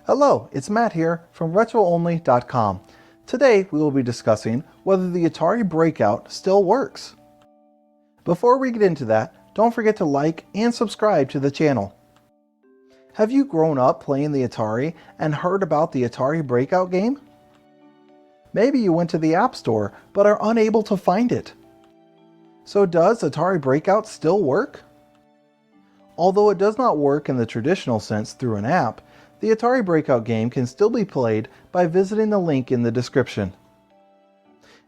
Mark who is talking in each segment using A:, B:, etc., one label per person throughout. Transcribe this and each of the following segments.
A: Hello, it's Matt here from RetroOnly.com. Today we will be discussing whether the Atari Breakout still works. Before we get into that, don't forget to like and subscribe to the channel. Have you grown up playing the Atari and heard about the Atari Breakout game? Maybe you went to the App Store but are unable to find it. So does Atari Breakout still work? Although it does not work in the traditional sense through an app, the Atari Breakout game can still be played by visiting the link in the description.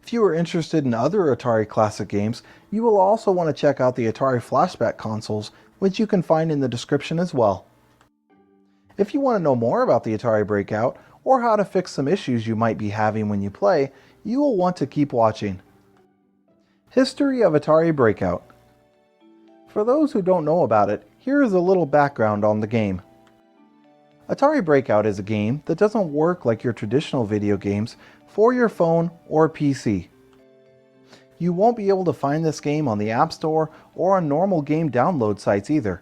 A: If you are interested in other Atari classic games, you will also want to check out the Atari Flashback consoles, which you can find in the description as well. If you want to know more about the Atari Breakout, or how to fix some issues you might be having when you play, you will want to keep watching. History of Atari Breakout. For those who don't know about it, here is a little background on the game. Atari Breakout is a game that doesn't work like your traditional video games for your phone or PC. You won't be able to find this game on the App Store or on normal game download sites either.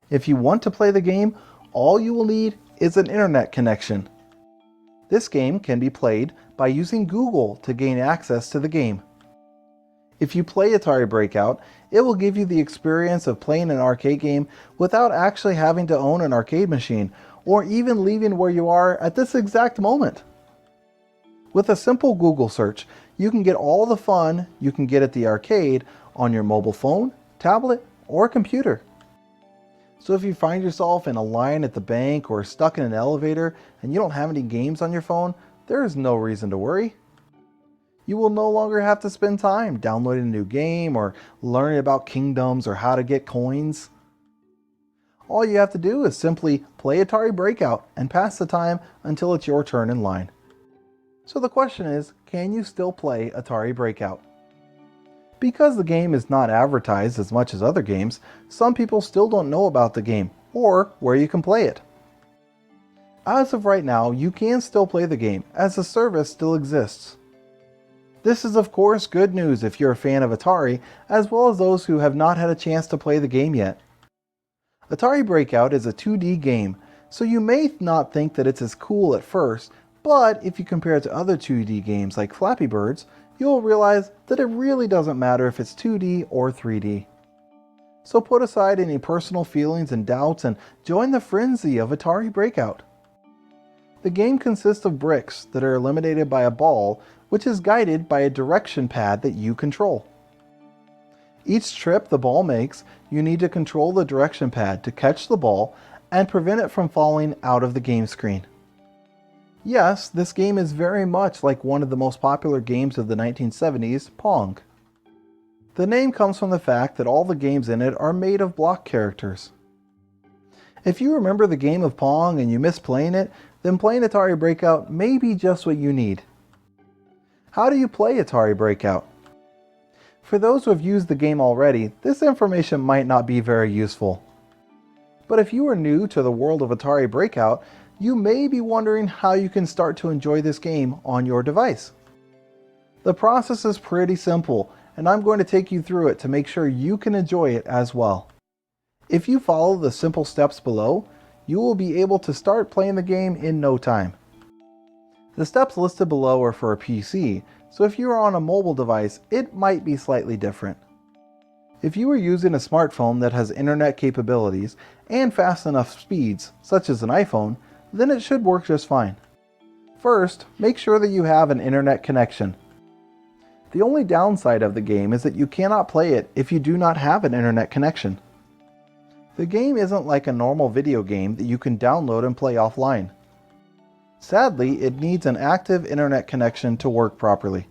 A: If you want to play the game, all you will need is an internet connection. This game can be played by using Google to gain access to the game. If you play Atari Breakout, it will give you the experience of playing an arcade game without actually having to own an arcade machine, or even leaving where you are at this exact moment. With a simple Google search, you can get all the fun you can get at the arcade on your mobile phone, tablet, or computer. So if you find yourself in a line at the bank or stuck in an elevator and you don't have any games on your phone, there is no reason to worry. You will no longer have to spend time downloading a new game or learning about kingdoms or how to get coins. All you have to do is simply play Atari Breakout and pass the time until it's your turn in line. So the question is, can you still play Atari Breakout? Because the game is not advertised as much as other games, some people still don't know about the game or where you can play it. As of right now, you can still play the game as the service still exists. This is of course good news if you're a fan of Atari, as well as those who have not had a chance to play the game yet. Atari Breakout is a 2D game, so you may not think that it's as cool at first, but if you compare it to other 2D games like Flappy Birds, you'll realize that it really doesn't matter if it's 2D or 3D. So put aside any personal feelings and doubts and join the frenzy of Atari Breakout. The game consists of bricks that are eliminated by a ball, which is guided by a direction pad that you control. Each trip the ball makes, you need to control the direction pad to catch the ball and prevent it from falling out of the game screen. Yes, this game is very much like one of the most popular games of the 1970s, Pong. The name comes from the fact that all the games in it are made of block characters. If you remember the game of Pong and you miss playing it, then playing Atari Breakout may be just what you need. How do you play Atari Breakout? For those who have used the game already, this information might not be very useful. But if you are new to the world of Atari Breakout, you may be wondering how you can start to enjoy this game on your device. The process is pretty simple, and I'm going to take you through it to make sure you can enjoy it as well. If you follow the simple steps below, you will be able to start playing the game in no time. The steps listed below are for a PC, so if you are on a mobile device, it might be slightly different. If you are using a smartphone that has internet capabilities and fast enough speeds, such as an iPhone, then it should work just fine. First, make sure that you have an internet connection. The only downside of the game is that you cannot play it if you do not have an internet connection. The game isn't like a normal video game that you can download and play offline. Sadly, it needs an active internet connection to work properly.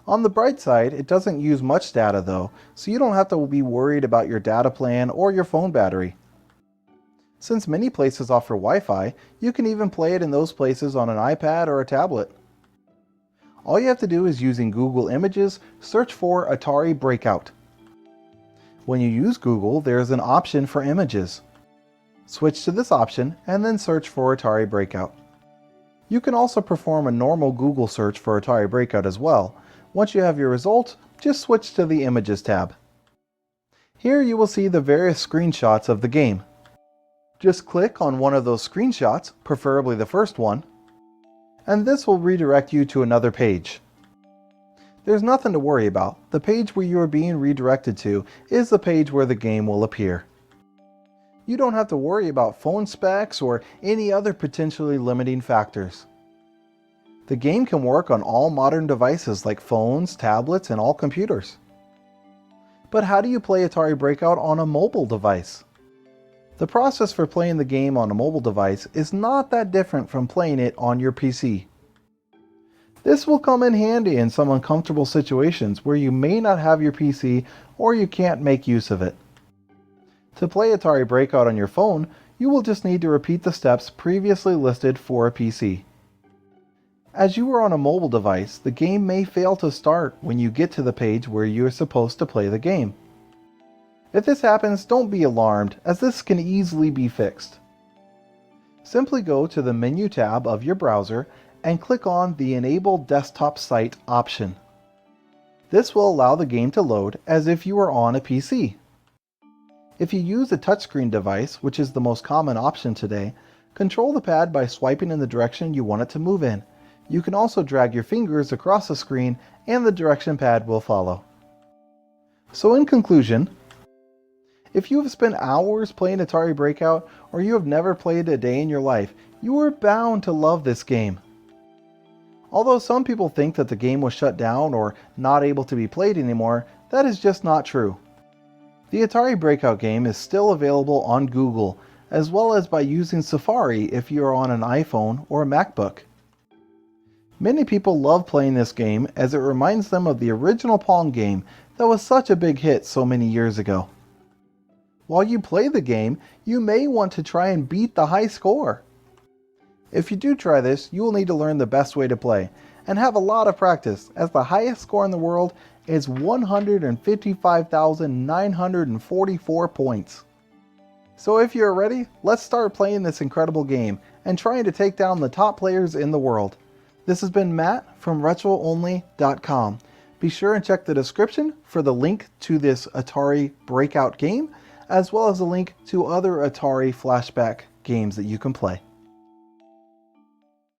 A: On the bright side, it doesn't use much data though, so you don't have to be worried about your data plan or your phone battery. Since many places offer Wi-Fi, you can even play it in those places on an iPad or a tablet. All you have to do is using Google Images, search for Atari Breakout. When you use Google, there is an option for images. Switch to this option and then search for Atari Breakout. You can also perform a normal Google search for Atari Breakout as well. Once you have your result, just switch to the Images tab. Here you will see the various screenshots of the game. Just click on one of those screenshots, preferably the first one, and this will redirect you to another page. There's nothing to worry about. The page where you are being redirected to is the page where the game will appear. You don't have to worry about phone specs or any other potentially limiting factors. The game can work on all modern devices like phones, tablets, and all computers. But how do you play Atari Breakout on a mobile device? The process for playing the game on a mobile device is not that different from playing it on your PC. This will come in handy in some uncomfortable situations where you may not have your PC or you can't make use of it. To play Atari Breakout on your phone, you will just need to repeat the steps previously listed for a PC. As you are on a mobile device, the game may fail to start when you get to the page where you are supposed to play the game. If this happens, don't be alarmed, as this can easily be fixed. Simply go to the Menu tab of your browser and click on the Enable Desktop Site option. This will allow the game to load as if you were on a PC. If you use a touchscreen device, which is the most common option today, control the pad by swiping in the direction you want it to move in. You can also drag your fingers across the screen and the direction pad will follow. So in conclusion, if you have spent hours playing Atari Breakout or you have never played a day in your life, you are bound to love this game. Although some people think that the game was shut down or not able to be played anymore, that is just not true. The Atari Breakout game is still available on Google, as well as by using Safari if you are on an iPhone or a MacBook. Many people love playing this game as it reminds them of the original Pong game that was such a big hit so many years ago. While you play the game, you may want to try and beat the high score. If you do try this, you will need to learn the best way to play, and have a lot of practice, as the highest score in the world is 155,944 points. So if you're ready, let's start playing this incredible game, and trying to take down the top players in the world. This has been Matt from RetroOnly.com. Be sure and check the description for the link to this Atari Breakout game, as well as a link to other Atari Flashback games that you can play.